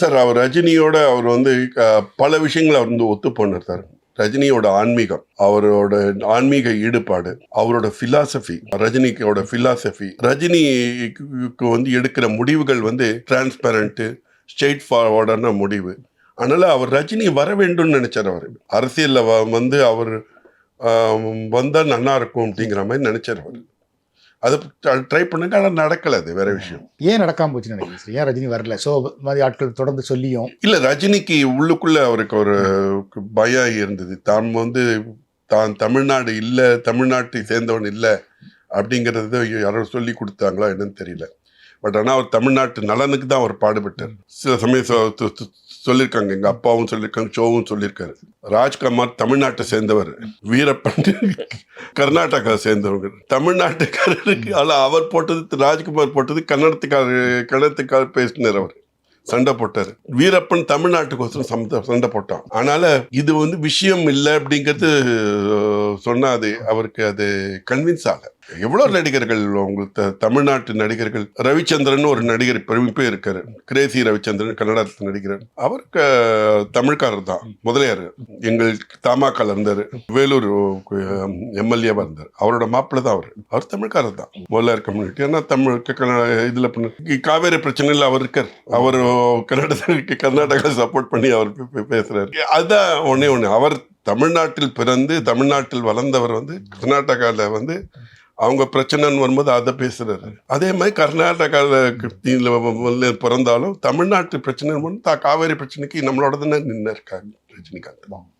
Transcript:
Sir அவர் ரஜினியோட அவர் வந்து பல விஷயங்கள் அவர் வந்து ஒத்து போனார் சார். ரஜினியோட ஆன்மீகம், அவரோட ஆன்மீக ஈடுபாடு, அவரோட பிலாசபி, ரஜினிக்கோட பிலாசபி, ரஜினிக்கு வந்து எடுக்கிற முடிவுகள் வந்து டிரான்ஸ்பரண்ட், ஸ்ட்ரெயிட் ஃபார்வர்டான முடிவு. அதனால அவர் ரஜினி வர வேண்டும் நினைச்சார். அவர் அரசியல்ல வந்து அவர் வந்தா நல்லா இருக்கும் அப்படிங்கிற மாதிரி நினைச்சார். அவர் அதை ட்ரை பண்ணுங்க, ஆனால் நடக்கல. அது வேற விஷயம். ஏன் நடக்காம போச்சுன்னு நினைக்கிறேன் சார்? ஏன் ரஜினி வரல? ஸோ மாதிரி ஆட்கள் தொடர்ந்து சொல்லியும் இல்லை, ரஜினிக்கு உள்ளுக்குள்ள அவருக்கு ஒரு பயம் இருந்தது. தான் வந்து தான் தமிழ்நாடு இல்லை, தமிழ்நாட்டை சேர்ந்தவன் இல்லை அப்படிங்கிறது யாரோ சொல்லி கொடுத்தாங்களா என்னன்னு தெரியல. பட் ஆனால் அவர் தமிழ்நாட்டு நலனுக்கு தான் அவர் பாடுபட்டார். சில சமயம் சொல்லியிருக்காங்க, எங்கள் அப்பாவும் சொல்லியிருக்காங்க, ஷோவும் சொல்லியிருக்காரு. ராஜ்குமார் தமிழ்நாட்டை சேர்ந்தவர், வீரப்பன் கர்நாடகா சேர்ந்தவங்க. தமிழ்நாட்டுக்காரருக்கு அவர் போட்டது, ராஜ்குமார் போட்டது கன்னடத்துக்கார பேசினார். அவர் சண்டை போட்டார். வீரப்பன் தமிழ்நாட்டுக்கோசரம் சண்டை போட்டான். அதனால இது வந்து விஷயம் இல்லை அப்படிங்கிறது சொன்னா அது அவருக்கு அது கன்வின்ஸ் ஆகல. எவ்வளவு நடிகர்கள் உங்களுக்கு தமிழ்நாட்டு நடிகர்கள், ரவிச்சந்திரன் ஒரு நடிகர் இப்போ இருக்காரு, கிரேசி ரவிச்சந்திரன், கன்னடத்து நடிகர். அவருக்கு தமிழ்காரர் தான், முதலியார். எங்கள் தமாகால இருந்தாரு, வேலூர் எம்எல்ஏவா இருந்தார். அவரோட மாப்பிள்ள தான் அவர் தமிழ்காரர் தான், முதலியார் கம்யூனிட்டி. ஏன்னா தமிழ் இதுல காவேரி பிரச்சனையில் அவர் இருக்கார். அவர் கர்நாடகா சப்போர்ட் பண்ணி அவர் பேசுறாரு. அதுதான் ஒண்ணு. அவர் தமிழ்நாட்டில் பிறந்து தமிழ்நாட்டில் வளர்ந்தவர் வந்து கர்நாடகாவில் வந்து அவங்க பிரச்சனைன்னு வரும்போது அதை பேசுறாரு. அதே மாதிரி கர்நாடகாவில் பிறந்தாலும் தமிழ்நாட்டு பிரச்சனை காவேரி பிரச்சனைக்கு நம்மளோட தானே நின்று இருக்காங்க ரஜினிகாந்த்.